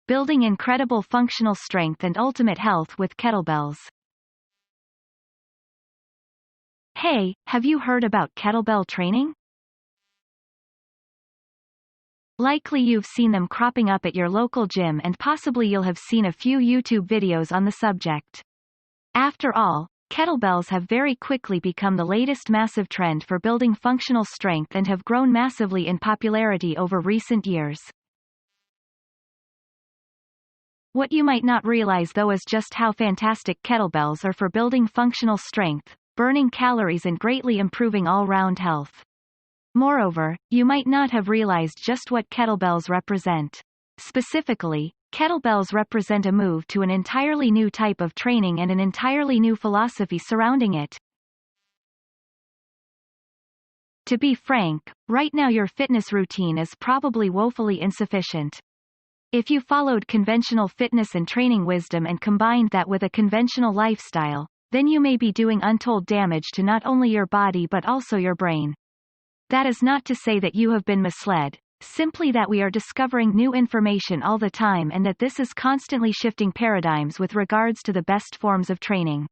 building incredible functional strength and ultimate health with kettlebells. Hey, have you heard about kettlebell training? Likely you've seen them cropping up at your local gym, and possibly you'll have seen a few YouTube videos on the subject. After all, kettlebells have very quickly become the latest massive trend for building functional strength and have grown massively in popularity over recent years. What you might not realize though is just how fantastic kettlebells are for building functional strength, burning calories and greatly improving all-round health. Moreover, you might not have realized just what kettlebells represent. Specifically, kettlebells represent a move to an entirely new type of training and an entirely new philosophy surrounding it. To be frank, right now your fitness routine is probably woefully insufficient. If you followed conventional fitness and training wisdom and combined that with a conventional lifestyle, then you may be doing untold damage to not only your body but also your brain. That is not to say that you have been misled, simply that we are discovering new information all the time and that this is constantly shifting paradigms with regards to the best forms of training.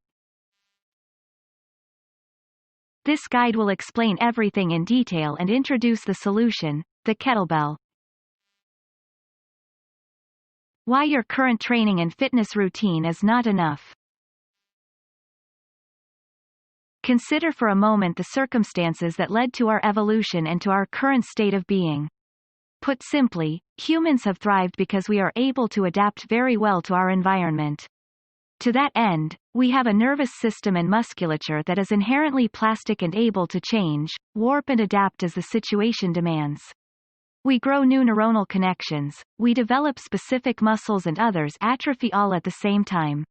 This guide will explain everything in detail and introduce the solution, the kettlebell. Why your current training and fitness routine is not enough. Consider for a moment the circumstances that led to our evolution and to our current state of being. Put simply, humans have thrived because we are able to adapt very well to our environment. To that end, we have a nervous system and musculature that is inherently plastic and able to change, warp and adapt as the situation demands. We grow new neuronal connections, we develop specific muscles and others atrophy all at the same time.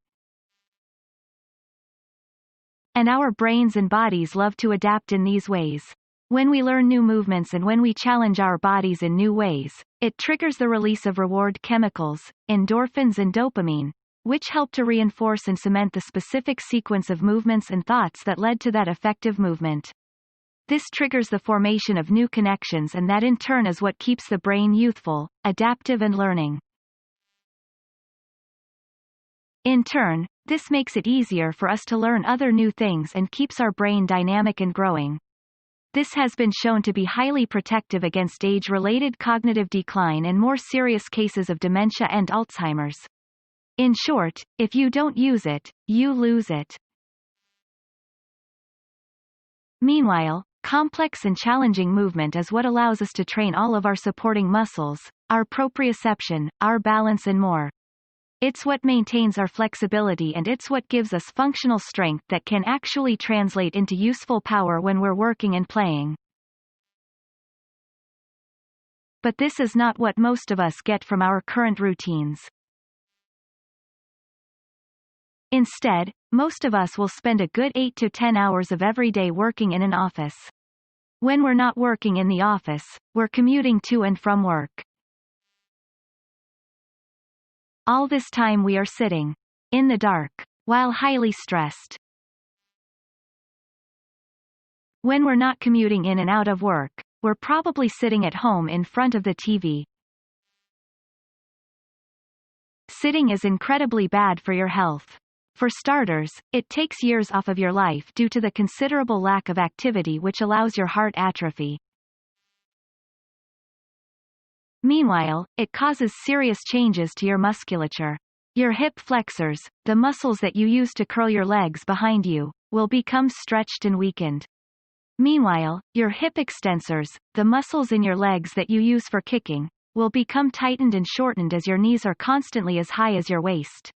And our brains and bodies love to adapt in these ways. When we learn new movements and when we challenge our bodies in new ways, it triggers the release of reward chemicals, endorphins and dopamine, which help to reinforce and cement the specific sequence of movements and thoughts that led to that effective movement. This triggers the formation of new connections, and that in turn is what keeps the brain youthful, adaptive and learning. In turn, this makes it easier for us to learn other new things and keeps our brain dynamic and growing. This has been shown to be highly protective against age-related cognitive decline and more serious cases of dementia and Alzheimer's. In short, if you don't use it, you lose it. Meanwhile, complex and challenging movement is what allows us to train all of our supporting muscles, our proprioception, our balance and more. It's what maintains our flexibility, and it's what gives us functional strength that can actually translate into useful power when we're working and playing. But this is not what most of us get from our current routines. Instead, most of us will spend a good 8 to 10 hours of every day working in an office. When we're not working in the office, we're commuting to and from work. All this time we are sitting in the dark, while highly stressed. When we're not commuting in and out of work, we're probably sitting at home in front of the TV. Sitting is incredibly bad for your health. For starters, it takes years off of your life due to the considerable lack of activity which allows your heart atrophy. Meanwhile, it causes serious changes to your musculature. Your hip flexors, the muscles that you use to curl your legs behind you, will become stretched and weakened. Meanwhile, your hip extensors, the muscles in your legs that you use for kicking, will become tightened and shortened as your knees are constantly as high as your waist.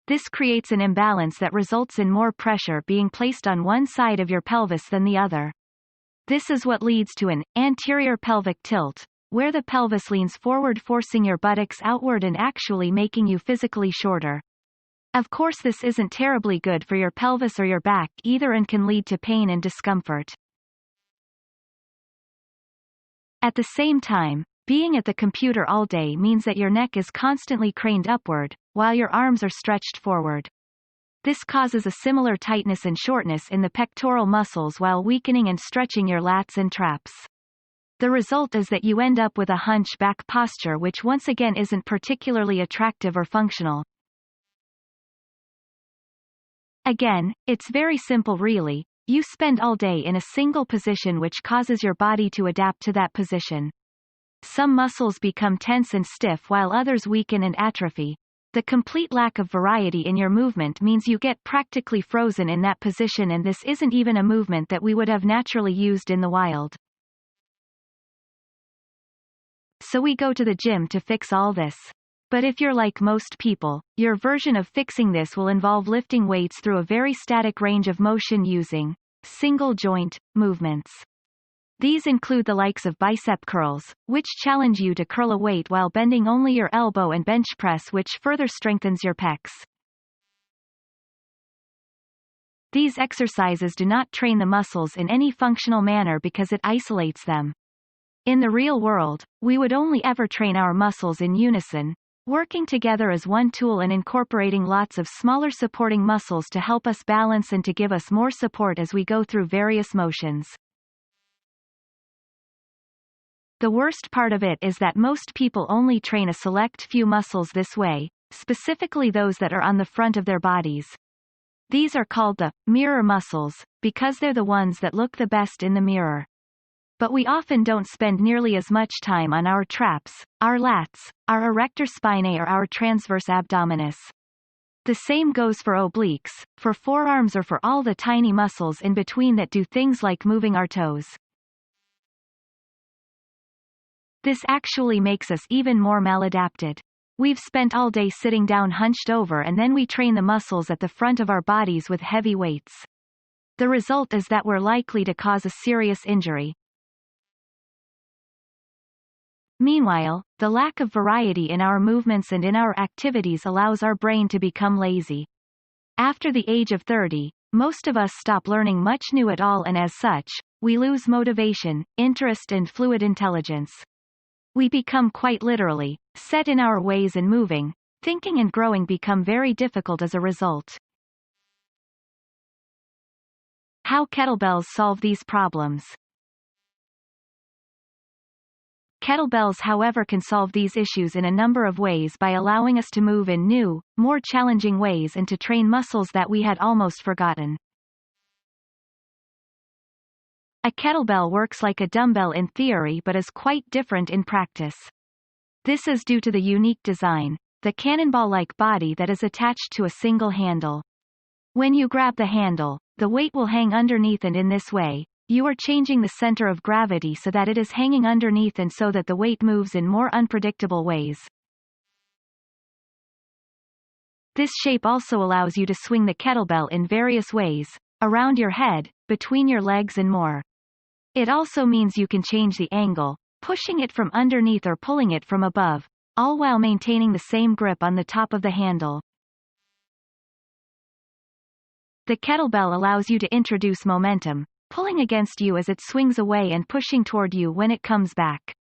This creates an imbalance that results in more pressure being placed on one side of your pelvis than the other. This is what leads to an anterior pelvic tilt, where the pelvis leans forward, forcing your buttocks outward and actually making you physically shorter. Of course, this isn't terribly good for your pelvis or your back either and can lead to pain and discomfort. At the same time, being at the computer all day means that your neck is constantly craned upward, while your arms are stretched forward. This causes a similar tightness and shortness in the pectoral muscles while weakening and stretching your lats and traps. The result is that you end up with a hunchback posture, which once again isn't particularly attractive or functional. Again, it's very simple really. You spend all day in a single position, which causes your body to adapt to that position. Some muscles become tense and stiff while others weaken and atrophy. The complete lack of variety in your movement means you get practically frozen in that position, and this isn't even a movement that we would have naturally used in the wild. So we go to the gym to fix all this. But if you're like most people, your version of fixing this will involve lifting weights through a very static range of motion using single joint movements. These include the likes of bicep curls, which challenge you to curl a weight while bending only your elbow, and bench press, which further strengthens your pecs. These exercises do not train the muscles in any functional manner because it isolates them. In the real world, we would only ever train our muscles in unison, working together as one tool and incorporating lots of smaller supporting muscles to help us balance and to give us more support as we go through various motions. The worst part of it is that most people only train a select few muscles this way, specifically those that are on the front of their bodies. These are called the mirror muscles, because they're the ones that look the best in the mirror. But we often don't spend nearly as much time on our traps, our lats, our erector spinae, or our transverse abdominis. The same goes for obliques, for forearms, or for all the tiny muscles in between that do things like moving our toes. This actually makes us even more maladapted. We've spent all day sitting down hunched over, and then we train the muscles at the front of our bodies with heavy weights. The result is that we're likely to cause a serious injury. Meanwhile, the lack of variety in our movements and in our activities allows our brain to become lazy. After the age of 30, most of us stop learning much new at all, and as such, we lose motivation, interest, and fluid intelligence. We become quite literally set in our ways, and moving, thinking, and growing become very difficult as a result. How kettlebells solve these problems? Kettlebells, however, can solve these issues in a number of ways by allowing us to move in new, more challenging ways and to train muscles that we had almost forgotten. A kettlebell works like a dumbbell in theory but is quite different in practice. This is due to the unique design, the cannonball-like body that is attached to a single handle. When you grab the handle, the weight will hang underneath, and in this way, you are changing the center of gravity so that it is hanging underneath and so that the weight moves in more unpredictable ways. This shape also allows you to swing the kettlebell in various ways, around your head, between your legs, and more. It also means you can change the angle, pushing it from underneath or pulling it from above, all while maintaining the same grip on the top of the handle. The kettlebell allows you to introduce momentum, pulling against you as it swings away and pushing toward you when it comes back.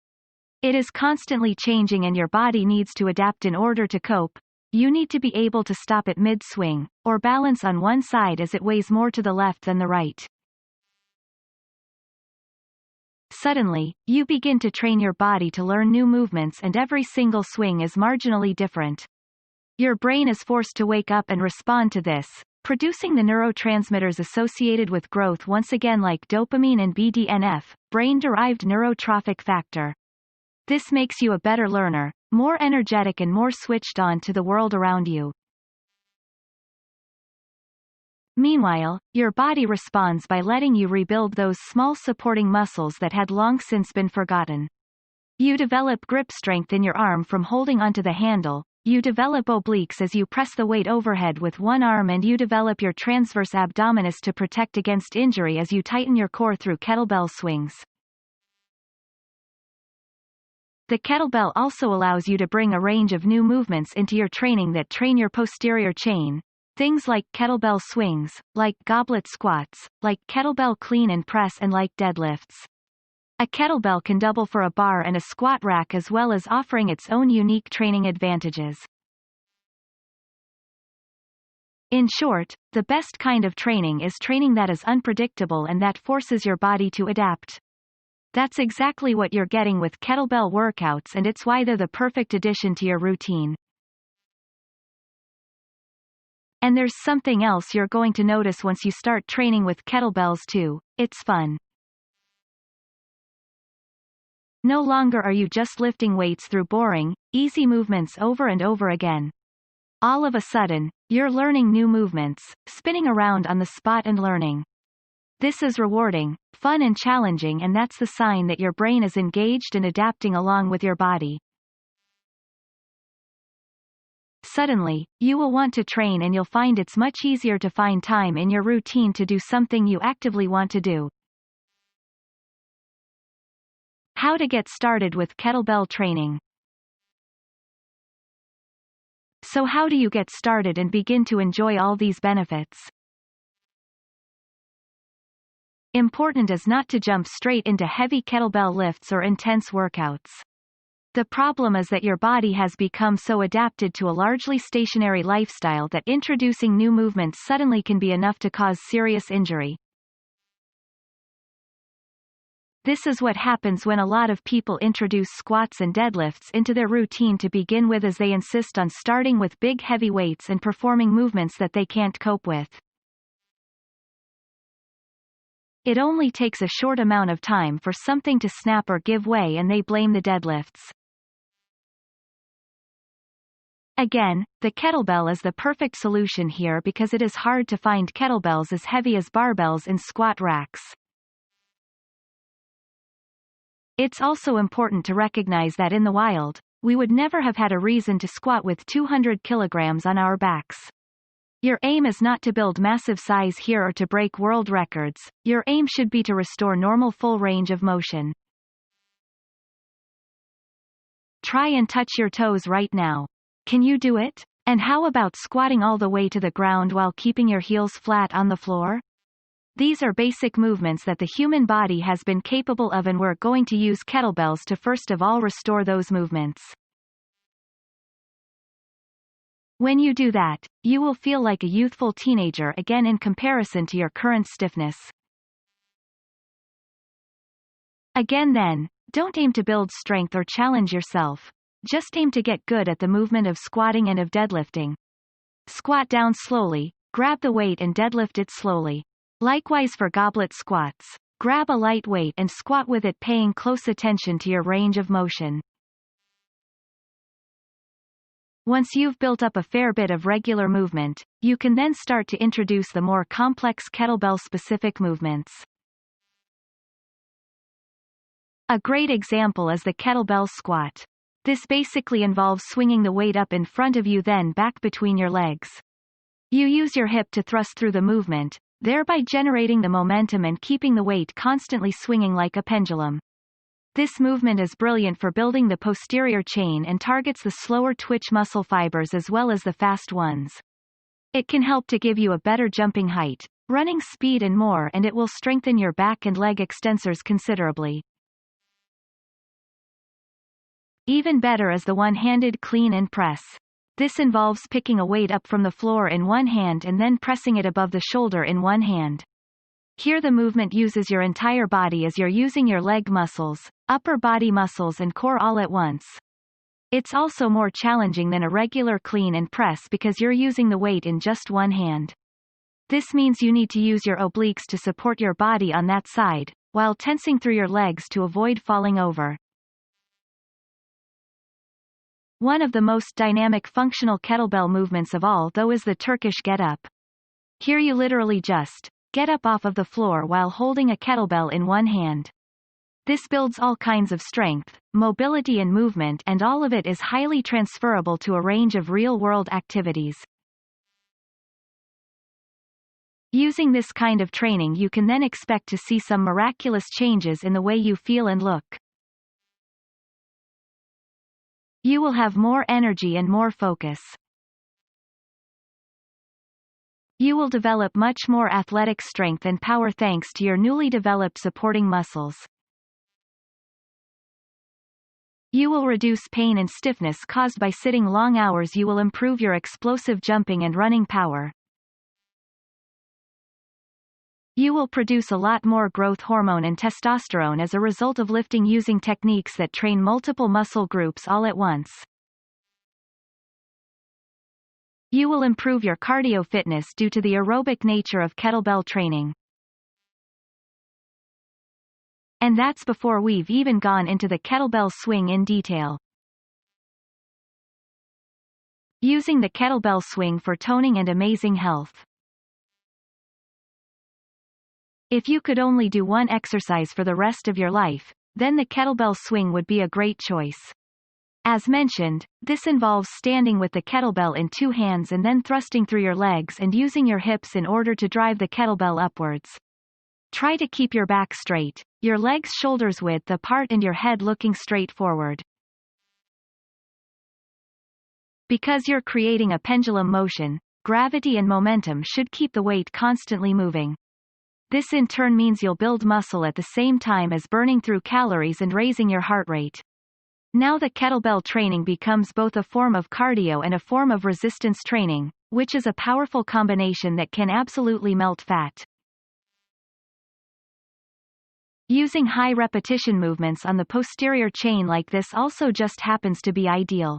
It is constantly changing, and your body needs to adapt in order to cope. You need to be able to stop at mid-swing, or balance on one side as it weighs more to the left than the right. Suddenly, you begin to train your body to learn new movements, and every single swing is marginally different. Your brain is forced to wake up and respond to this, producing the neurotransmitters associated with growth once again, like dopamine and BDNF, brain-derived neurotrophic factor. This makes you a better learner, more energetic, and more switched on to the world around you. Meanwhile, your body responds by letting you rebuild those small supporting muscles that had long since been forgotten. You develop grip strength in your arm from holding onto the handle, you develop obliques as you press the weight overhead with one arm, and you develop your transverse abdominis to protect against injury as you tighten your core through kettlebell swings. The kettlebell also allows you to bring a range of new movements into your training that train your posterior chain. Things like kettlebell swings, like goblet squats, like kettlebell clean and press, and like deadlifts. A kettlebell can double for a bar and a squat rack, as well as offering its own unique training advantages. In short, the best kind of training is training that is unpredictable and that forces your body to adapt. That's exactly what you're getting with kettlebell workouts, and it's why they're the perfect addition to your routine. And there's something else you're going to notice once you start training with kettlebells too: it's fun. No longer are you just lifting weights through boring, easy movements over and over again. All of a sudden, you're learning new movements, spinning around on the spot and learning. This is rewarding, fun and challenging, and that's the sign that your brain is engaged and adapting along with your body. Suddenly, you will want to train, and you'll find it's much easier to find time in your routine to do something you actively want to do. How to get started with kettlebell training. So how do you get started and begin to enjoy all these benefits? Important is not to jump straight into heavy kettlebell lifts or intense workouts. The problem is that your body has become so adapted to a largely stationary lifestyle that introducing new movements suddenly can be enough to cause serious injury. This is what happens when a lot of people introduce squats and deadlifts into their routine to begin with, as they insist on starting with big heavy weights and performing movements that they can't cope with. It only takes a short amount of time for something to snap or give way, and they blame the deadlifts. Again, the kettlebell is the perfect solution here because it is hard to find kettlebells as heavy as barbells in squat racks. It's also important to recognize that in the wild, we would never have had a reason to squat with 200 kilograms on our backs. Your aim is not to build massive size here or to break world records. Your aim should be to restore normal full range of motion. Try and touch your toes right now. Can you do it? And how about squatting all the way to the ground while keeping your heels flat on the floor? These are basic movements that the human body has been capable of, and we're going to use kettlebells to first of all restore those movements. When you do that, you will feel like a youthful teenager again in comparison to your current stiffness. Again then, don't aim to build strength or challenge yourself. Just aim to get good at the movement of squatting and of deadlifting. Squat down slowly, grab the weight and deadlift it slowly. Likewise for goblet squats. Grab a light weight and squat with it, paying close attention to your range of motion. Once you've built up a fair bit of regular movement, you can then start to introduce the more complex kettlebell-specific movements. A great example is the kettlebell squat. This basically involves swinging the weight up in front of you, then back between your legs. You use your hip to thrust through the movement, thereby generating the momentum and keeping the weight constantly swinging like a pendulum. This movement is brilliant for building the posterior chain and targets the slower twitch muscle fibers as well as the fast ones. It can help to give you a better jumping height, running speed and more, and it will strengthen your back and leg extensors considerably. Even better is the one-handed clean and press. This involves picking a weight up from the floor in one hand and then pressing it above the shoulder in one hand. Here the movement uses your entire body as you're using your leg muscles, upper body muscles and core all at once. It's also more challenging than a regular clean and press because you're using the weight in just one hand. This means you need to use your obliques to support your body on that side, while tensing through your legs to avoid falling over. One of the most dynamic functional kettlebell movements of all, though, is the Turkish Getup. Here you literally just get up off of the floor while holding a kettlebell in one hand. This builds all kinds of strength, mobility and movement, and all of it is highly transferable to a range of real-world activities. Using this kind of training, you can then expect to see some miraculous changes in the way you feel and look. You will have more energy and more focus. You will develop much more athletic strength and power thanks to your newly developed supporting muscles. You will reduce pain and stiffness caused by sitting long hours. You will improve your explosive jumping and running power. You will produce a lot more growth hormone and testosterone as a result of lifting using techniques that train multiple muscle groups all at once. You will improve your cardio fitness due to the aerobic nature of kettlebell training. And that's before we've even gone into the kettlebell swing in detail. Using the kettlebell swing for toning and amazing health. If you could only do one exercise for the rest of your life, then the kettlebell swing would be a great choice. As mentioned, this involves standing with the kettlebell in two hands and then thrusting through your legs and using your hips in order to drive the kettlebell upwards. Try to keep your back straight, your legs shoulders width apart and your head looking straight forward. Because you're creating a pendulum motion, gravity and momentum should keep the weight constantly moving. This in turn means you'll build muscle at the same time as burning through calories and raising your heart rate. Now the kettlebell training becomes both a form of cardio and a form of resistance training, which is a powerful combination that can absolutely melt fat. Using high repetition movements on the posterior chain like this also just happens to be ideal.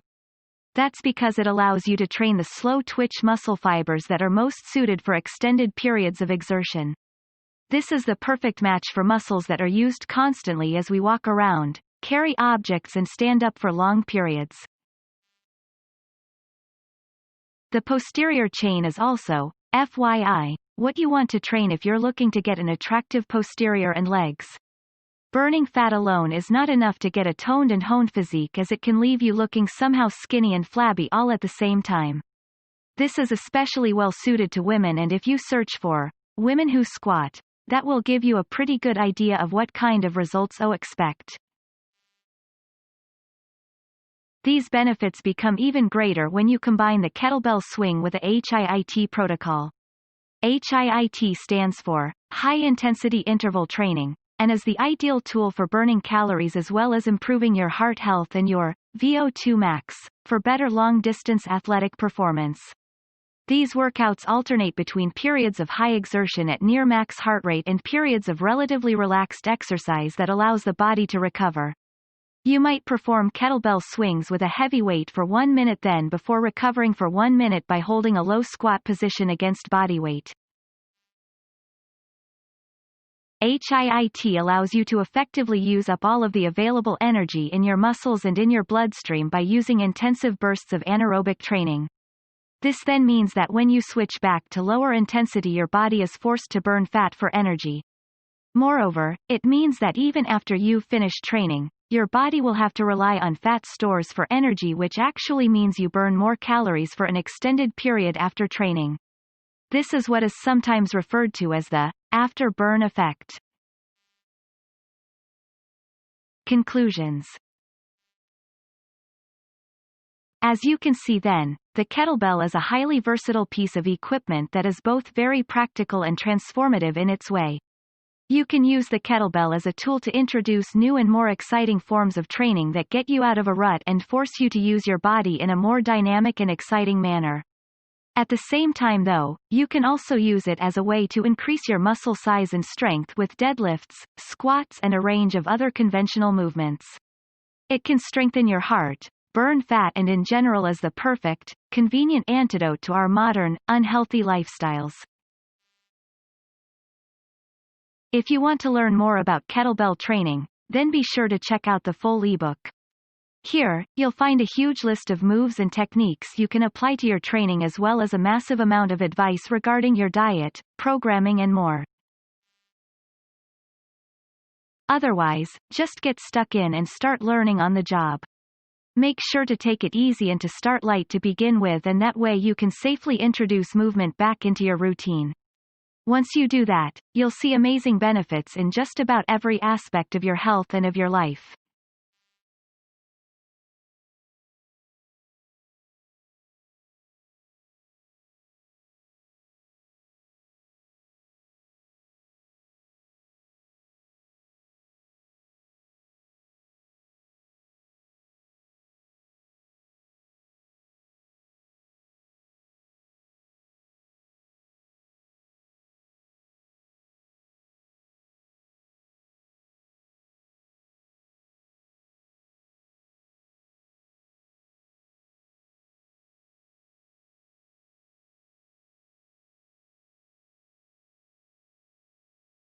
That's because it allows you to train the slow twitch muscle fibers that are most suited for extended periods of exertion. This is the perfect match for muscles that are used constantly as we walk around, carry objects and stand up for long periods. The posterior chain is also, FYI, what you want to train if you're looking to get an attractive posterior and legs. Burning fat alone is not enough to get a toned and honed physique, as it can leave you looking somehow skinny and flabby all at the same time. This is especially well suited to women, and if you search for women who squat, that will give you a pretty good idea of what kind of results to expect. These benefits become even greater when you combine the kettlebell swing with a HIIT protocol. HIIT stands for High Intensity Interval Training, and is the ideal tool for burning calories as well as improving your heart health and your VO2 max, for better long-distance athletic performance. These workouts alternate between periods of high exertion at near max heart rate and periods of relatively relaxed exercise that allows the body to recover. You might perform kettlebell swings with a heavy weight for 1 minute, then before recovering for 1 minute by holding a low squat position against body weight. HIIT allows you to effectively use up all of the available energy in your muscles and in your bloodstream by using intensive bursts of anaerobic training. This then means that when you switch back to lower intensity, your body is forced to burn fat for energy. Moreover, it means that even after you've finished training, your body will have to rely on fat stores for energy, which actually means you burn more calories for an extended period after training. This is what is sometimes referred to as the after-burn effect. Conclusions. As you can see then, the kettlebell is a highly versatile piece of equipment that is both very practical and transformative in its way. You can use the kettlebell as a tool to introduce new and more exciting forms of training that get you out of a rut and force you to use your body in a more dynamic and exciting manner. At the same time though, you can also use it as a way to increase your muscle size and strength with deadlifts, squats and a range of other conventional movements. It can strengthen your heart, burn fat and in general is the perfect, convenient antidote to our modern, unhealthy lifestyles. If you want to learn more about kettlebell training, then be sure to check out the full ebook. Here, you'll find a huge list of moves and techniques you can apply to your training, as well as a massive amount of advice regarding your diet, programming and more. Otherwise, just get stuck in and start learning on the job. Make sure to take it easy and to start light to begin with, and that way you can safely introduce movement back into your routine. Once you do that, you'll see amazing benefits in just about every aspect of your health and of your life.